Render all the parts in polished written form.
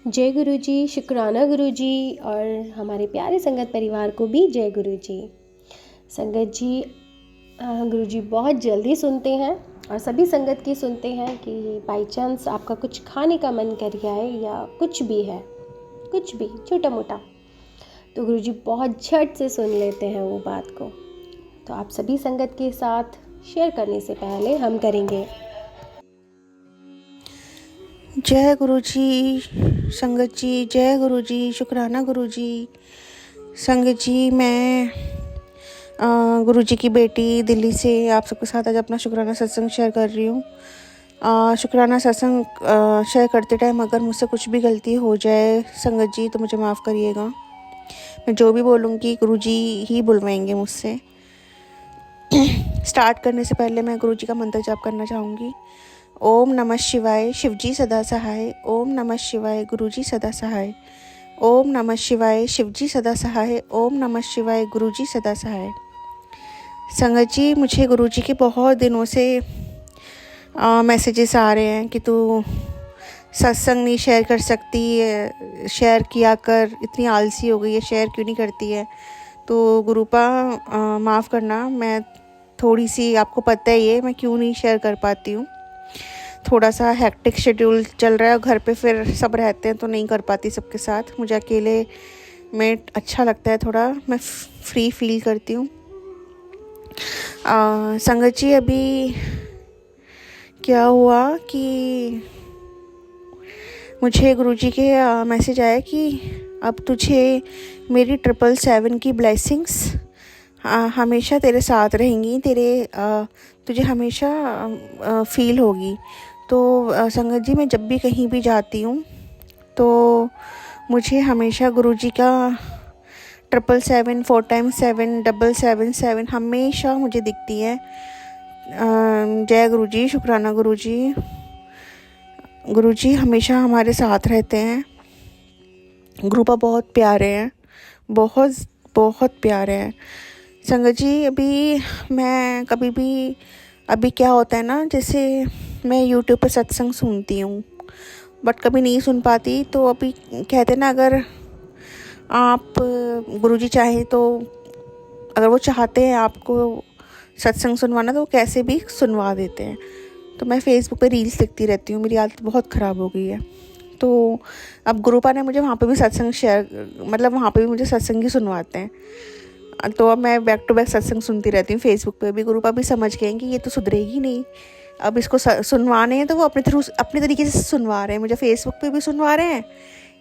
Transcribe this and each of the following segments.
जय गुरु जी, शुक्राना गुरु जी। और हमारे प्यारे संगत परिवार को भी जय गुरु जी। संगत जी, गुरु जी बहुत जल्दी सुनते हैं और सभी संगत की सुनते हैं कि बाई चांस आपका कुछ खाने का मन कर गया है या कुछ भी है, कुछ भी छोटा मोटा, तो गुरु जी बहुत झट से सुन लेते हैं वो बात को। तो आप सभी संगत के साथ शेयर करने से पहले हम करेंगे जय गुरु जी। संगत जी जय गुरु जी, शुक्राना गुरु जी। संगत जी, मैं गुरु जी की बेटी दिल्ली से आप सबके साथ आज अपना शुक्राना सत्संग शेयर कर रही हूँ। शुक्राना सत्संग शेयर करते टाइम अगर मुझसे कुछ भी गलती हो जाए संगत जी तो मुझे माफ़ करिएगा। मैं जो भी बोलूँगी गुरु जी ही बुलवाएंगे मुझसे। स्टार्ट करने से पहले मैं गुरु जी का मंत्र जाप करना चाहूँगी। ओम नमः शिवाय, शिवजी सदा सहाय। ओम नमः शिवाय, गुरुजी सदा सहाय। ओम नमः शिवाय, शिवजी सदा सहाय। ओम नमः शिवाय, गुरुजी सदा सहाय। संगत जी, मुझे गुरुजी के बहुत दिनों से मैसेजेस आ रहे हैं कि तू सत्संग नहीं शेयर कर सकती, शेयर किया कर, इतनी आलसी हो गई है, शेयर क्यों नहीं करती है। तो गुरुपा माफ़ करना, मैं थोड़ी सी, आपको पता ही है मैं क्यों नहीं शेयर कर पाती हूँ। थोड़ा सा हेक्टिक शेड्यूल चल रहा है, घर पे फिर सब रहते हैं तो नहीं कर पाती सबके साथ। मुझे अकेले में अच्छा लगता है, थोड़ा मैं फ्री फील करती हूँ। संगत जी, अभी क्या हुआ कि मुझे गुरुजी के मैसेज आया कि अब तुझे मेरी 777 की ब्लेसिंग्स हमेशा तेरे साथ रहेंगी, तुझे हमेशा फील होगी। तो संगत जी, मैं जब भी कहीं भी जाती हूँ तो मुझे हमेशा गुरुजी का 777, 4x7, 777 हमेशा मुझे दिखती है। जय गुरुजी, शुक्राना गुरुजी। गुरुजी हमेशा हमारे साथ रहते हैं। गुरुपा बहुत प्यारे हैं, बहुत बहुत प्यारे हैं। संगत जी, अभी क्या होता है ना, जैसे मैं यूट्यूब पर सत्संग सुनती हूँ बट कभी नहीं सुन पाती। तो अभी कहते हैं ना, अगर आप गुरुजी चाहे तो, अगर वो चाहते हैं आपको सत्संग सुनवाना तो कैसे भी सुनवा देते हैं। तो मैं फेसबुक पे रील्स लिखती रहती हूँ, मेरी आदत बहुत ख़राब हो गई है। तो अब गुरुपा ने मुझे वहाँ पे भी सत्संग वहाँ पे भी मुझे सत्संग ही सुनवाते हैं। तो अब मैं बैक टू बैक सत्संग सुनती रहती हूँ। फेसबुक पे भी गुरुपा भी समझ गए कि ये तो सुधरेगी नहीं, अब इसको सुनवाने हैं तो वो अपने तरीके से सुनवा रहे हैं। मुझे फेसबुक पे भी सुनवा रहे हैं,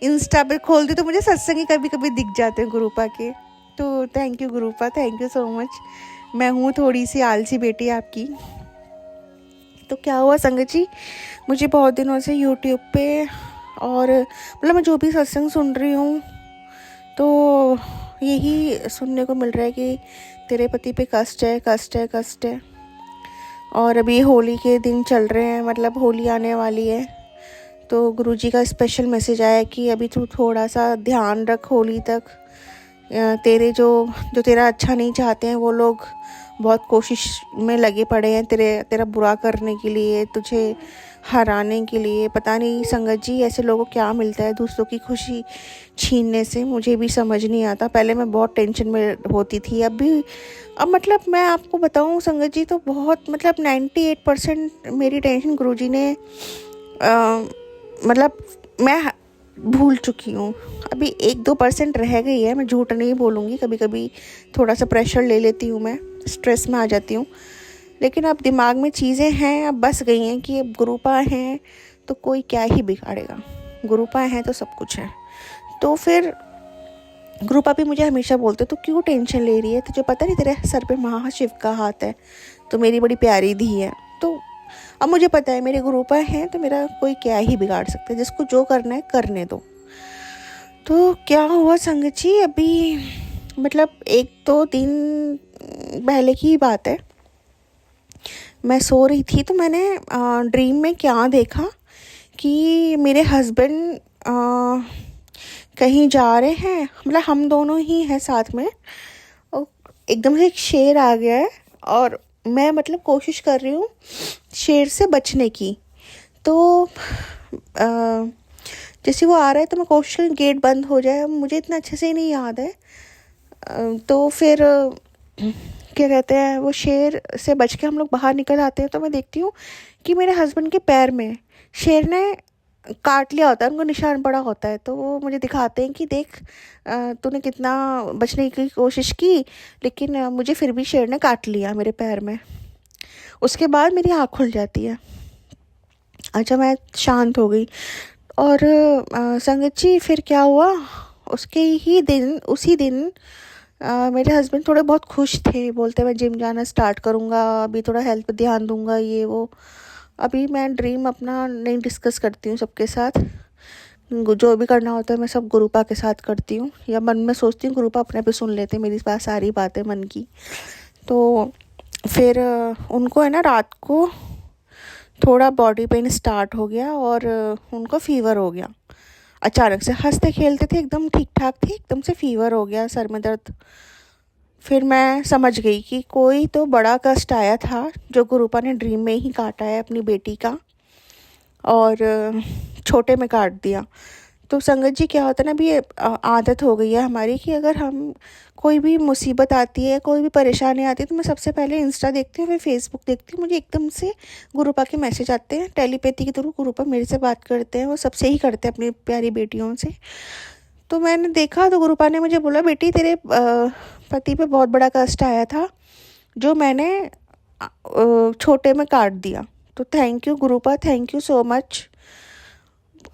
इंस्टा पे खोलती तो मुझे सत्संग ही कभी कभी दिख जाते हैं गुरुपा के। तो thank you गुरुपा, thank you so much. मैं हूँ थोड़ी सी आलसी बेटी आपकी। तो क्या हुआ संगत जी, मुझे बहुत दिनों से यूट्यूब पे और मैं जो भी सत्संग सुन रही हूँ तो यही सुनने को मिल रहा है कि तेरे पति पे कष्ट है, कष्ट है, कष्ट है। और अभी होली के दिन चल रहे हैं, होली आने वाली है। तो गुरुजी का स्पेशल मैसेज आया कि अभी तू थोड़ा सा ध्यान रख होली तक। तेरे जो तेरा अच्छा नहीं चाहते हैं वो लोग बहुत कोशिश में लगे पड़े हैं तेरा बुरा करने के लिए, तुझे हराने के लिए। पता नहीं संगत जी, ऐसे लोगों को क्या मिलता है दूसरों की खुशी छीनने से, मुझे भी समझ नहीं आता। पहले मैं बहुत टेंशन में होती थी, अब मैं आपको बताऊं संगत जी, तो बहुत 98% मेरी टेंशन गुरुजी ने मैं भूल चुकी हूँ। अभी 1-2% रह गई है, मैं झूठ नहीं बोलूँगी। कभी कभी थोड़ा सा प्रेशर ले लेती हूँ, मैं स्ट्रेस में आ जाती हूँ, लेकिन अब दिमाग में चीज़ें हैं, अब बस गई हैं कि अब गुरुपा हैं तो कोई क्या ही बिगाड़ेगा, गुरुपा हैं तो सब कुछ है। तो फिर गुरुपा भी मुझे हमेशा बोलते तो क्यों टेंशन ले रही है, तुझे पता नहीं तेरे सर पे महाशिव का हाथ है, तो मेरी बड़ी प्यारी धी है। तो अब मुझे पता है मेरे गुरुपा हैं तो मेरा कोई क्या ही बिगाड़ सकता है, जिसको जो करना है करने दो। तो क्या हुआ संगत जी, अभी 1-2 दिन पहले की बात है, मैं सो रही थी तो मैंने ड्रीम में क्या देखा कि मेरे हस्बैंड कहीं जा रहे हैं, हम दोनों ही हैं साथ में, और एकदम से एक शेर आ गया है और मैं कोशिश कर रही हूँ शेर से बचने की। तो जैसे वो आ रहा है तो मैं कोशिश करूँ गेट बंद हो जाए, मुझे इतना अच्छे से ही नहीं याद है। तो फिर क्या कहते हैं, वो शेर से बच के हम लोग बाहर निकल आते हैं, तो मैं देखती हूँ कि मेरे हस्बैंड के पैर में शेर ने काट लिया होता है, उनको निशान पड़ा होता है। तो वो मुझे दिखाते हैं कि देख तूने कितना बचने की कोशिश की, लेकिन मुझे फिर भी शेर ने काट लिया मेरे पैर में। उसके बाद मेरी आँख खुल जाती है। अच्छा, मैं शांत हो गई। और संगत जी फिर क्या हुआ, उसके ही दिन उसी दिन मेरे हस्बैंड थोड़े बहुत खुश थे, बोलते मैं जिम जाना स्टार्ट करूँगा, अभी थोड़ा हेल्थ पे ध्यान दूंगा, ये वो। अभी मैं ड्रीम अपना नहीं डिस्कस करती हूँ सबके साथ, जो भी करना होता है मैं सब गुरुपा के साथ करती हूँ, या मन में सोचती हूँ गुरुपा अपने पे सुन लेते हैं मेरी पास सारी बातें मन की। तो फिर उनको है ना रात को थोड़ा बॉडी पेन स्टार्ट हो गया और उनको फीवर हो गया। अचानक से हंसते खेलते थे, एकदम ठीक ठाक थे, एकदम से फीवर हो गया, सर में दर्द। फिर मैं समझ गई कि कोई तो बड़ा कष्ट आया था जो गुरुपा ने ड्रीम में ही काटा है अपनी बेटी का, और छोटे में काट दिया। तो संगत जी क्या होता है ना, अभी ये आदत हो गई है हमारी कि अगर हम कोई भी मुसीबत आती है, कोई भी परेशानी आती है, तो मैं सबसे पहले इंस्टा देखती हूँ, फिर फेसबुक देखती हूँ। मुझे एकदम से गुरुपा के मैसेज आते हैं, टेलीपैथी के थ्रू गुरुपा मेरे से बात करते हैं, वो सबसे ही करते हैं अपनी प्यारी बेटियों से। तो मैंने देखा तो गुरुपा ने मुझे बोला, बेटी तेरे पति पे बहुत बड़ा कष्ट आया था जो मैंने छोटे में काट दिया। तो thank you गुरुपा, thank you so much.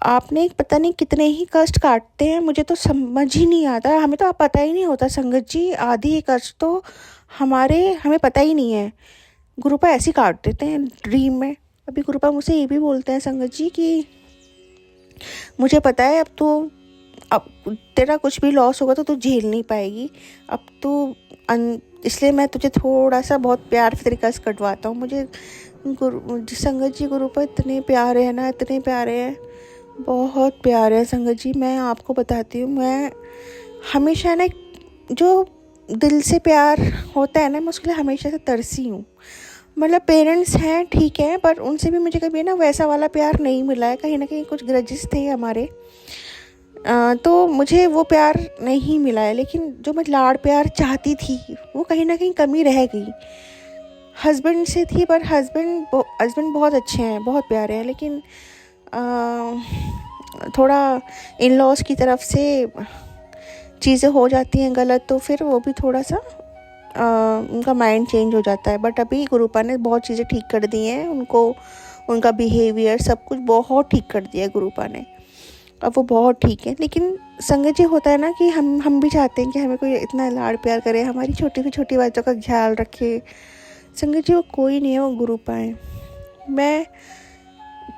आपने पता नहीं कितने ही कष्ट काटते हैं, मुझे तो समझ ही नहीं आता, हमें तो पता ही नहीं होता संगत जी, आधी कष्ट तो हमें पता ही नहीं है, गुरुपा ऐसे ही काट देते हैं ड्रीम में। अभी गुरुपा मुझसे ये भी बोलते हैं संगत जी कि मुझे पता है अब तेरा कुछ भी लॉस होगा तो तू झेल नहीं पाएगी, अब तू इसलिए मैं तुझे थोड़ा सा बहुत प्यार से तरीका से कटवाता हूँ। मुझे संगत जी गुरुपा इतने प्यारे हैं ना, इतने प्यारे हैं, बहुत प्यारे हैं संगत जी। मैं आपको बताती हूँ, मैं हमेशा ना जो दिल से प्यार होता है ना, मैं उसके लिए हमेशा से तरसी हूँ। मतलब पेरेंट्स हैं ठीक है, पर उनसे भी मुझे कभी ना वैसा वाला प्यार नहीं मिला है, कहीं ना कहीं कुछ ग्रजेस थे हमारे, तो मुझे वो प्यार नहीं मिला है। लेकिन जो मैं लाड़ प्यार चाहती थी वो कहीं ना कहीं कमी रह गई। हस्बैंड से थी, पर हस्बैंड बहुत अच्छे हैं, बहुत प्यारे हैं, लेकिन थोड़ा इन लॉज की तरफ से चीज़ें हो जाती हैं गलत, तो फिर वो भी थोड़ा सा उनका माइंड चेंज हो जाता है। बट अभी गुरुपा ने बहुत चीज़ें ठीक कर दी हैं, उनका बिहेवियर सब कुछ बहुत ठीक कर दिया है गुरुपा ने, अब वो बहुत ठीक है। लेकिन संगत जी होता है ना कि हम भी चाहते हैं कि हमें कोई इतना लाड़ प्यार करे, हमारी छोटी से छोटी बातों का ख्याल रखे। संगत जी वो कोई नहीं है, वो गुरुपा है। मैं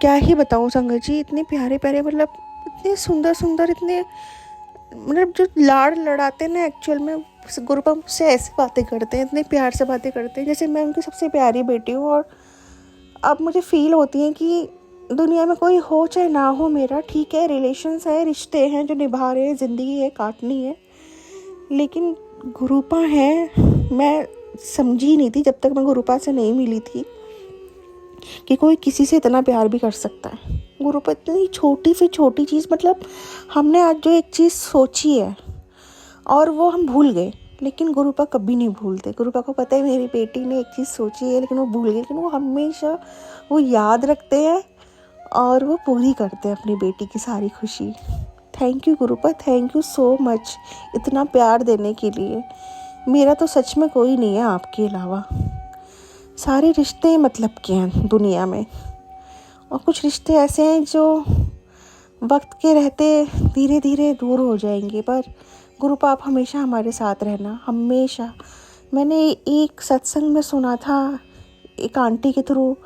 क्या ही बताऊँ संगत जी, इतने प्यारे प्यारे, मतलब इतने सुंदर सुंदर, इतने मतलब जो लाड़ लड़ाते हैं ना, एक्चुअल में गुरुपा मुझसे ऐसे बातें करते हैं, इतने प्यार से बातें करते हैं जैसे मैं उनकी सबसे प्यारी बेटी हूँ। और अब मुझे फील होती है कि दुनिया में कोई हो चाहे ना हो मेरा, ठीक है, रिलेशंस है, रिश्ते हैं जो निभा रहे हैं, ज़िंदगी है, काटनी है, लेकिन गुरुपा है। मैं समझी नहीं थी जब तक मैं गुरुपा से नहीं मिली थी कि कोई किसी से इतना प्यार भी कर सकता है। गुरुपा इतनी छोटी से छोटी चीज़, मतलब हमने आज जो एक चीज़ सोची है और वो हम भूल गए, लेकिन गुरुपा कभी नहीं भूलते। गुरुपा को पता है मेरी बेटी ने एक चीज़ सोची है लेकिन वो भूल गई, लेकिन वो हमेशा वो याद रखते हैं और वो पूरी करते हैं अपनी बेटी की सारी खुशी। Thank you गुरुपा, thank you so much इतना प्यार देने के लिए। मेरा तो सच में कोई नहीं है आपके अलावा, सारे रिश्ते मतलब के हैं दुनिया में, और कुछ रिश्ते ऐसे हैं जो वक्त के रहते धीरे धीरे दूर हो जाएंगे, पर गुरुपा आप हमेशा हमारे साथ रहना, हमेशा। मैंने एक सत्संग में सुना था एक आंटी के थ्रू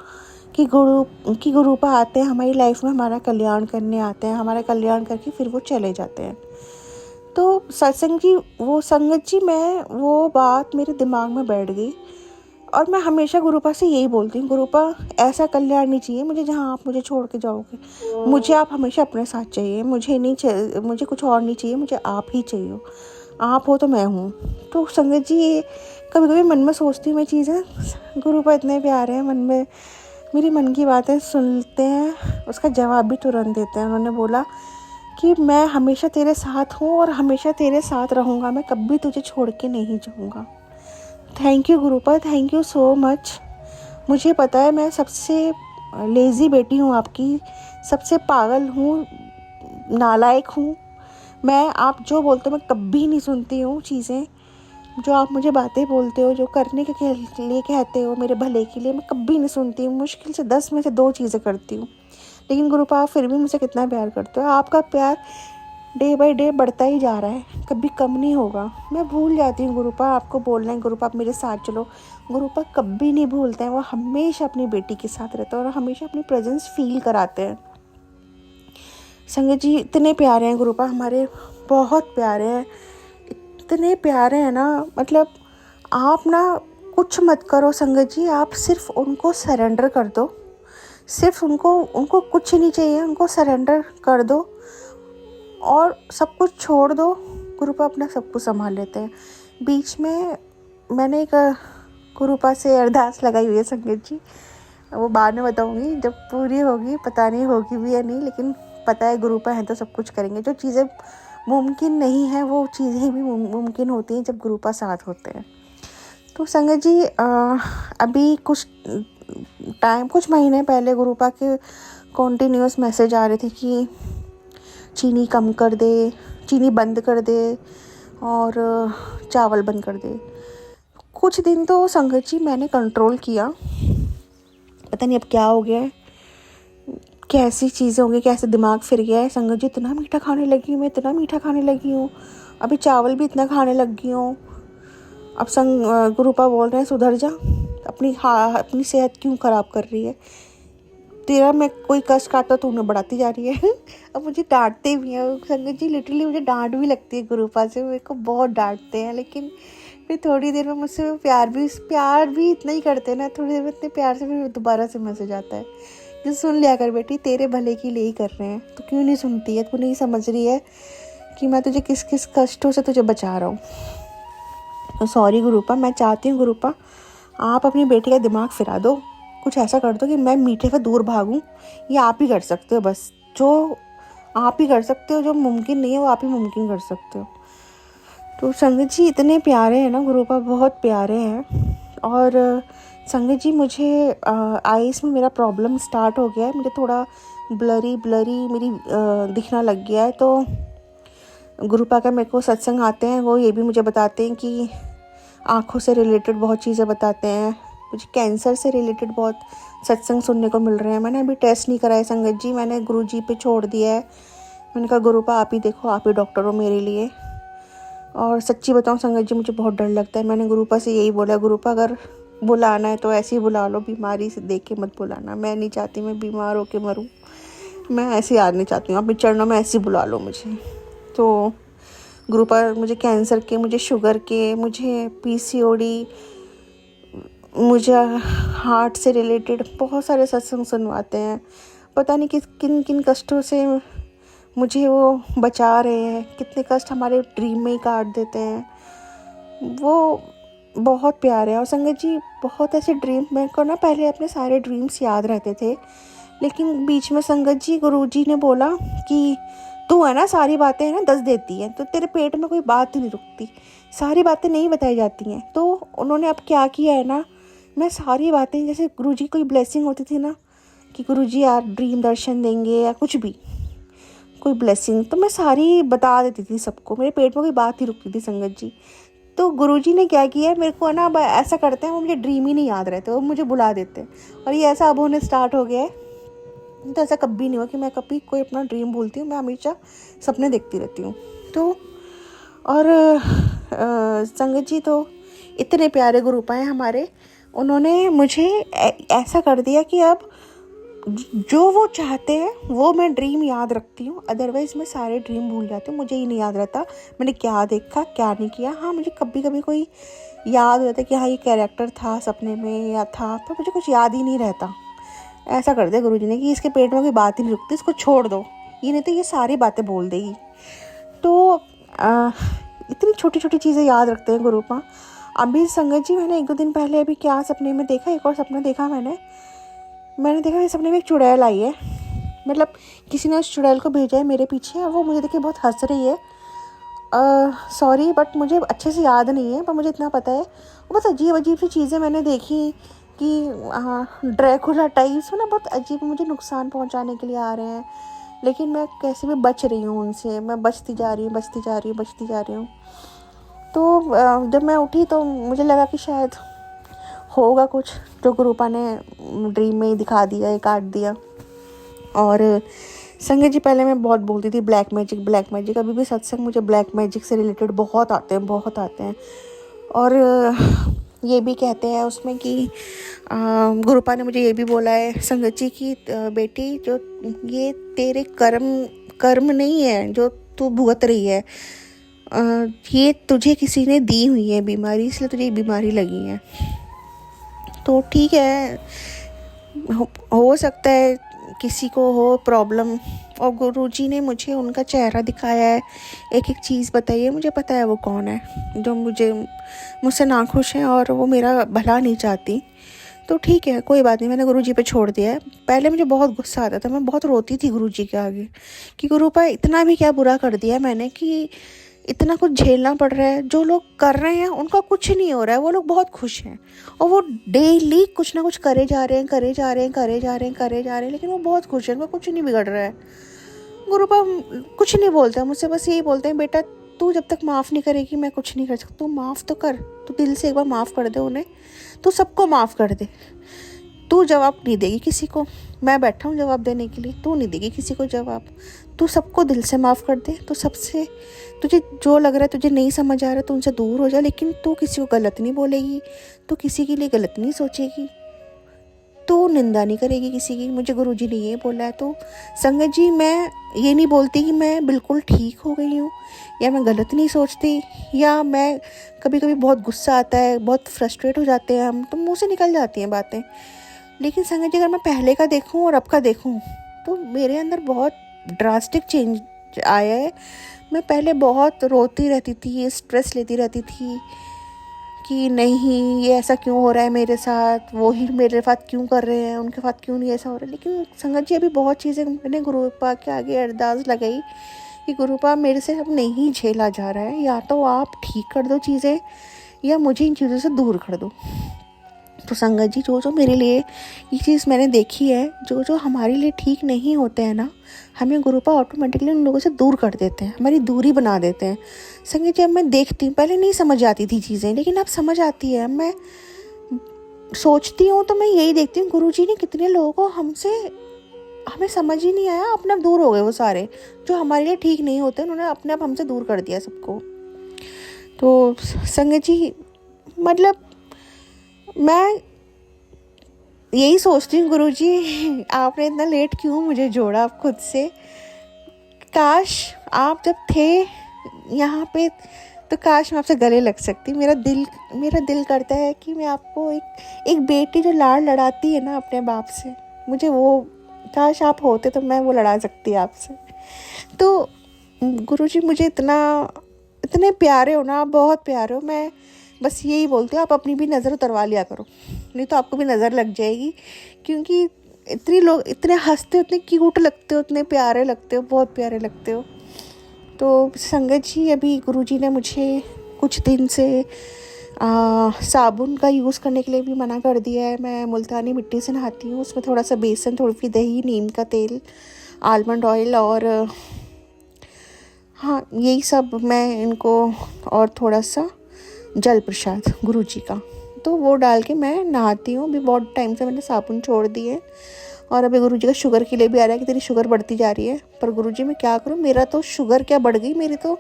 कि गुरुपा आते हैं हमारी लाइफ में, हमारा कल्याण करने आते हैं, हमारा कल्याण करके फिर वो चले जाते हैं। तो सत्संग जी, वो संगत जी, मैं वो बात मेरे दिमाग में बैठ गई और मैं हमेशा गुरुपा से यही बोलती हूँ, गुरुपा ऐसा कल्याण नहीं चाहिए मुझे जहाँ आप मुझे छोड़ के जाओगे, मुझे आप हमेशा अपने साथ चाहिए, मुझे कुछ और नहीं चाहिए, मुझे आप ही चाहिए, आप हो तो मैं हूँ। तो संगत जी, ये कभी कभी मन में सोचती हूँ मैं चीज़ें, गुरुपा इतने प्यारे हैं, मन में मेरी मन की बातें सुनते हैं, उसका जवाब भी तुरंत देते हैं। उन्होंने बोला कि मैं हमेशा तेरे साथ हूँ और हमेशा तेरे साथ रहूँगा, मैं कभी तुझे छोड़ के नहीं जाऊँगा। Thank you गुरुपा, thank you so much. मुझे पता है मैं सबसे लेज़ी बेटी हूँ आपकी, सबसे पागल हूँ, नालायक हूँ। मैं आप जो बोलते हो मैं कभी नहीं सुनती हूँ चीज़ें, जो आप मुझे बातें बोलते हो, जो करने के लिए कहते हो मेरे भले के लिए, मैं कभी नहीं सुनती हूँ। मुश्किल से 10 में से 2 चीज़ें करती हूँ। लेकिन गुरुपा आप फिर भी मुझसे कितना प्यार करते हो। आपका प्यार डे बाय डे बढ़ता ही जा रहा है, कभी कम नहीं होगा। मैं भूल जाती हूँ गुरुपा आपको बोलना है, गुरुपा आप मेरे साथ चलो। गुरुपा कभी नहीं भूलते हैं, वो हमेशा अपनी बेटी के साथ रहते हैं और हमेशा अपनी प्रेजेंस फील कराते हैं। संगत जी इतने प्यारे हैं गुरुपा हमारे, बहुत प्यारे हैं, इतने प्यारे हैं ना, मतलब आप ना कुछ मत करो संगत जी, आप सिर्फ उनको सरेंडर कर दो, सिर्फ उनको कुछ नहीं चाहिए, उनको सरेंडर कर दो और सब कुछ छोड़ दो। गुरुपा अपना सब कुछ संभाल लेते हैं। बीच में मैंने एक गुरुपा से अरदास लगाई हुई है संगत जी, वो बाद में बताऊंगी जब पूरी होगी, पता नहीं होगी भी या नहीं, लेकिन पता है गुरुपा हैं तो सब कुछ करेंगे। जो चीज़ें मुमकिन नहीं है वो चीज़ें भी मुमकिन होती हैं जब गुरुपा साथ होते हैं। तो संगत जी अभी कुछ महीने पहले गुरुपा के कॉन्टीन्यूअस मैसेज आ रहे थे कि चीनी कम कर दे, चीनी बंद कर दे और चावल बंद कर दे। कुछ दिन तो संगत जी मैंने कंट्रोल किया, पता नहीं अब क्या हो गया है, कैसी चीज़ें होंगी, कैसे दिमाग फिर गया है। संगत जी इतना मीठा खाने लगी हूँ मैं, इतना मीठा खाने लगी हूँ, अभी चावल भी इतना खाने लगी हूँ। अब गुरुपा बोल रहे हैं सुधर जा, अपनी सेहत क्यों ख़राब कर रही है, तेरा मैं कोई कष्ट काटता तो उन्हें बढ़ाती जा रही है। अब मुझे डांटते भी हैं संगत जी, लिटरली मुझे डांट भी लगती है गुरुपा से, मेरे को बहुत डांटते हैं, लेकिन फिर थोड़ी देर में मुझसे प्यार भी इतना ही करते हैं ना, थोड़ी देर में इतने प्यार से फिर दोबारा से मैसेज आता है जो सुन लिया कर बेटी, तेरे भले के लिए ही कर रहे हैं, तो क्यों नहीं सुनती है, तू नहीं समझ रही है कि मैं तुझे किस किस कष्टों से तुझे बचा रहा हूँ। तो सॉरी गुरुपा, मैं चाहती हूँ गुरुपा आप अपनी बेटी का दिमाग फिरा दो, कुछ ऐसा कर दो कि मैं मीठे से दूर भागूं। ये आप ही कर सकते हो, बस जो आप ही कर सकते हो, जो मुमकिन नहीं है वो आप ही मुमकिन कर सकते हो। तो संगत जी इतने प्यारे हैं ना गुरुपा, बहुत प्यारे हैं। और संगत जी मुझे आइज़ में मेरा प्रॉब्लम स्टार्ट हो गया है, मुझे थोड़ा ब्लरी मेरी दिखना लग गया है। तो गुरुपा का मेरे को सत्संग आते हैं, वो ये भी मुझे बताते हैं कि आँखों से रिलेटेड बहुत चीज़ें बताते हैं, मुझे कैंसर से रिलेटेड बहुत सत्संग सुनने को मिल रहे हैं। मैंने अभी टेस्ट नहीं कराया संगत जी, मैंने गुरुजी पे छोड़ दिया है। मैंने कहा गुरुपा आप ही देखो, आप ही डॉक्टर हो मेरे लिए। और सच्ची बताऊं संगत जी मुझे बहुत डर लगता है। मैंने गुरुपा से यही बोला, गुरुपा अगर बुलाना है तो ऐसे ही बुला लो, बीमारी से देख के मत बुलाना, मैं नहीं चाहती मैं बीमार होके मरूं, मैं ऐसे याद नहीं चाहती हूँ, अपने चरणों में ऐसे ही बुला लो मुझे। तो गुरुपा मुझे कैंसर के, मुझे शुगर के, मुझे PCOD, मुझे हार्ट से रिलेटेड बहुत सारे सत्संग सुनवाते हैं। पता नहीं किन किन कष्टों से मुझे वो बचा रहे हैं, कितने कष्ट हमारे ड्रीम में ही काट देते हैं, वो बहुत प्यारे हैं। और संगत जी बहुत ऐसे ड्रीम, मेरे को ना पहले अपने सारे ड्रीम्स याद रहते थे, लेकिन बीच में संगत जी गुरुजी ने बोला कि तू है ना सारी बातें है ना 10 देती है, तो तेरे पेट में कोई बात नहीं रुकती, सारी बातें नहीं बताई जाती हैं। तो उन्होंने अब क्या किया है ना, मैं सारी बातें, जैसे गुरुजी कोई ब्लेसिंग होती थी ना कि गुरुजी यार ड्रीम दर्शन देंगे या कुछ भी कोई ब्लेसिंग, तो मैं सारी बता देती थी सबको, मेरे पेट में कोई बात ही रुकती थी संगत जी। तो गुरुजी ने क्या किया है, मेरे को ना ऐसा करते हैं, वो मुझे ड्रीम ही नहीं याद रहते, वो मुझे बुला देते हैं, और ये ऐसा अब होने स्टार्ट हो गया है। तो ऐसा कभी नहीं हुआ कि मैं कभी कोई अपना ड्रीम भूलती हूँ, मैं हमेशा सपने देखती रहती हूँ। तो और संगत जी तो इतने प्यारे गुरुपा हैं हमारे, उन्होंने मुझे ऐसा कर दिया कि अब जो वो चाहते हैं वो मैं ड्रीम याद रखती हूँ, अदरवाइज़ मैं सारे ड्रीम भूल जाती हूँ, मुझे ही नहीं याद रहता मैंने क्या देखा क्या नहीं किया। हाँ मुझे कभी कभी कोई याद हो जाता है कि हाँ ये कैरेक्टर था सपने में या था, पर मुझे कुछ याद ही नहीं रहता। ऐसा कर दिया गुरुजी ने कि इसके पेट में कोई बात ही नहीं रुकती, इसको छोड़ दो, ये नहीं तो ये सारी बातें बोल देगी। तो इतनी छोटी छोटी चीज़ें याद रखते हैं गुरुपा। अभी संगत जी मैंने 1-2 दिन पहले अभी क्या सपने में देखा, एक और सपना देखा मैंने देखा मेरे सपने में एक चुड़ैल आई है, मतलब किसी ने उस चुड़ैल को भेजा है मेरे पीछे और वो मुझे देख के बहुत हंस रही है। सॉरी बट मुझे अच्छे से याद नहीं है, पर मुझे इतना पता है वो बहुत अजीब अजीब सी चीज़ें मैंने देखी कि ड्रैकुला टाइप्स ना बहुत अजीब मुझे नुकसान पहुंचाने के लिए आ रहे हैं, लेकिन मैं कैसे भी बच रही हूँ उनसे। मैं बचती जा रही हूँ। तो जब मैं उठी तो मुझे लगा कि शायद होगा कुछ जो गुरुपा ने ड्रीम में ही दिखा दिया, ये काट दिया। और संगत जी पहले मैं बहुत बोलती थी ब्लैक मैजिक। अभी भी सत्संग मुझे ब्लैक मैजिक से रिलेटेड बहुत आते हैं। और ये भी कहते हैं उसमें कि गुरुपा ने मुझे ये भी बोला है संगत जी की बेटी, जो ये तेरे कर्म नहीं है जो तू भुगत रही है, ये तुझे किसी ने दी हुई है बीमारी, इसलिए तुझे बीमारी लगी है। तो ठीक है, हो सकता है किसी को हो प्रॉब्लम, और गुरुजी ने मुझे उनका चेहरा दिखाया है, एक एक चीज़ बताई है, मुझे पता है वो कौन है जो मुझसे नाखुश है और वो मेरा भला नहीं चाहती। तो ठीक है, कोई बात नहीं, मैंने गुरुजी पे छोड़ दिया है। पहले मुझे बहुत गुस्सा आता था, मैं बहुत रोती थी गुरुजी के आगे कि गुरुपा इतना भी क्या बुरा कर दिया मैंने कि इतना कुछ झेलना पड़ रहा है। जो लोग कर रहे हैं उनका कुछ नहीं हो रहा है, वो लोग बहुत खुश हैं और वो डेली कुछ ना कुछ करे जा रहे हैं, लेकिन वो बहुत खुश हैं, उनका कुछ नहीं बिगड़ रहा है। गुरुपा कुछ नहीं बोलते मुझसे, बस यही बोलते हैं बेटा तू जब तक माफ़ नहीं करेगी मैं कुछ नहीं कर सकता। तू माफ़ तो कर, तू दिल से एक बार माफ़ कर दे उन्हें, तू सबको माफ़ कर दे। तू जवाब नहीं देगी किसी को, मैं बैठा हूँ जवाब देने के लिए, तू नहीं देगी किसी को जवाब। तू सबको दिल से माफ़ कर दे। तो सबसे तुझे जो लग रहा है, तुझे नहीं समझ आ रहा है, तो उनसे दूर हो जा, लेकिन तू किसी को गलत नहीं बोलेगी, तू किसी के लिए गलत नहीं सोचेगी, तू निंदा नहीं करेगी किसी की। मुझे गुरुजी ने ये बोला है। तो संगत जी मैं ये नहीं बोलती कि मैं बिल्कुल ठीक हो गई हूँ या मैं गलत नहीं सोचती, या मैं कभी कभी बहुत गुस्सा आता है, बहुत फ्रस्ट्रेट हो जाते हैं हम, तो मुँह से निकल जाती हैं बातें। लेकिन संगत जी अगर मैं पहले का देखूं और अब का देखूं तो मेरे अंदर बहुत ड्रास्टिक चेंज आया है। मैं पहले बहुत रोती रहती थी, स्ट्रेस लेती रहती थी कि नहीं ये ऐसा क्यों हो रहा है मेरे साथ, वो ही मेरे साथ क्यों कर रहे हैं, उनके साथ क्यों नहीं ऐसा हो रहा है। लेकिन संगत जी अभी बहुत चीज़ें मैंने गुरुपा के आगे अरदास लगाई कि गुरुपा मेरे से अब नहीं झेला जा रहा है, या तो आप ठीक कर दो चीज़ें या मुझे इन चीज़ों से दूर कर दो। तो संगत जी जो मेरे लिए ये चीज़ मैंने देखी है, जो हमारे लिए ठीक नहीं होते हैं ना, हमें गुरुपा ऑटोमेटिकली उन लोगों से दूर कर देते हैं, हमारी दूरी बना देते हैं। संगत जी अब मैं देखती हूँ, पहले नहीं समझ आती थी चीज़ें, लेकिन अब समझ आती है। मैं सोचती हूँ तो मैं यही देखती हूँ, गुरुजी ने कितने लोगों को हमें समझ ही नहीं आया, अपने आप दूर हो गए। वो सारे जो हमारे लिए ठीक नहीं होते उन्होंने अपने आप हमसे दूर कर दिया सबको। तो संगत जी मतलब मैं यही सोचती हूँ गुरुजी आपने इतना लेट क्यों मुझे जोड़ा आप खुद से। काश आप जब थे यहाँ पे तो काश मैं आपसे गले लग सकती। मेरा दिल करता है कि मैं आपको एक बेटी जो लाड़ लड़ाती है ना अपने बाप से, मुझे वो काश आप होते तो मैं वो लड़ा सकती आपसे। तो गुरुजी मुझे इतने प्यारे हो ना, आप बहुत प्यारे हो। मैं बस यही बोलती हूँ आप अपनी भी नज़र उतरवा लिया करो, नहीं तो आपको भी नज़र लग जाएगी, क्योंकि लोग इतने हंसते हो, इतने क्यूट लगते हो, इतने प्यारे लगते हो, बहुत प्यारे लगते हो। तो संगत जी अभी गुरुजी ने मुझे कुछ दिन से साबुन का यूज़ करने के लिए भी मना कर दिया है। मैं मुल्तानी मिट्टी से नहाती हूँ, उसमें थोड़ा सा बेसन, थोड़ी सी दही, नीम का तेल, आलमंड ऑयल और हाँ यही सब मैं इनको, और थोड़ा सा जल प्रसाद गुरुजी का, तो वो डाल के मैं नहाती हूँ। अभी बहुत टाइम से मैंने साबुन छोड़ दी है और अभी गुरुजी का शुगर के लिए भी आ रहा है कि तेरी शुगर बढ़ती जा रही है। पर गुरुजी मैं क्या करूँ, मेरा तो शुगर क्या बढ़ गई, मेरी तो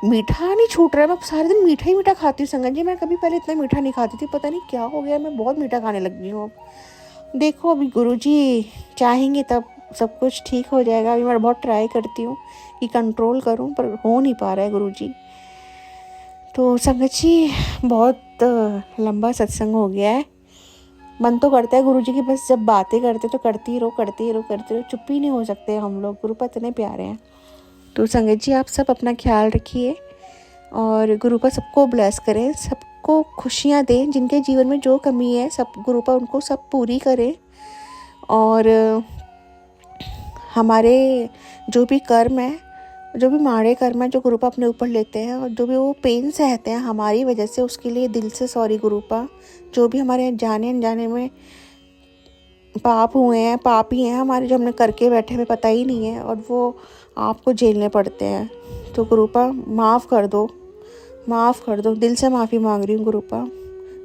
मीठा नहीं छूट रहा है। मैं सारे दिन मीठा ही मीठा खाती हूँ संगत जी। मैं कभी पहले इतना मीठा नहीं खाती थी, पता नहीं क्या हो गया, मैं बहुत मीठा खाने लग गई हूँ अब। देखो अभी गुरुजी चाहेंगे तब सब कुछ ठीक हो जाएगा। अभी मैं बहुत ट्राई करती हूँ कि कंट्रोल करूँ, पर हो नहीं पा रहा है गुरुजी। तो संगत जी बहुत लंबा सत्संग हो गया है। मन तो करता है गुरुजी की बस जब बातें करते तो करती रहो, चुप ही नहीं हो सकते हम लोग। गुरुपा इतने प्यारे हैं। तो संगत जी आप सब अपना ख्याल रखिए और गुरुपा सबको ब्लेस करें, सबको खुशियाँ दें, जिनके जीवन में जो कमी है सब गुरुपा उनको सब पूरी करें। और हमारे जो भी कर्म है, जो भी माड़े कर्म है जो गुरुपा अपने ऊपर लेते हैं और जो भी वो पेन सहते हैं हमारी वजह से, उसके लिए दिल से सॉरी गुरुपा। जो भी हमारे जाने अनजाने में पाप हुए हैं, पाप ही हैं हमारे, जो हमने करके बैठे हुए पता ही नहीं है और वो आपको झेलने पड़ते हैं। तो गुरुपा माफ़ कर दो, माफ़ कर दो, दिल से माफ़ी मांग रही हूँ गुरुपा।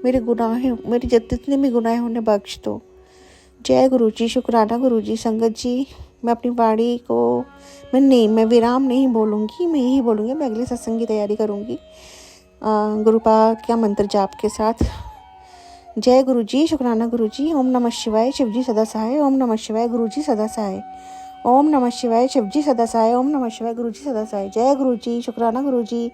मेरे गुनाह, मेरी जितने भी गुनाह हैं उन्हें बख्श दो। जय गुरु जी, शुक्राना गुरु जी। संगत जी, मैं अपनी वाणी को मैं विराम नहीं बोलूँगी, मैं यही बोलूँगी, मैं अगले सत्संग की तैयारी करूँगी गुरुपा का मंत्र जाप के साथ। जय गुरु जी, शुक्राना गुरु जी। ओम नमः शिवाय, शिव जी सदा सहाय। ओम नमः शिवाय, गुरु जी सदा सहाय। ओम नमः शिवाय, शिव जी सदा सहाय। ओम नमः शिवाय, गुरु जी सदा सहाय। जय गुरु जी, शुक्राना गुरु जी।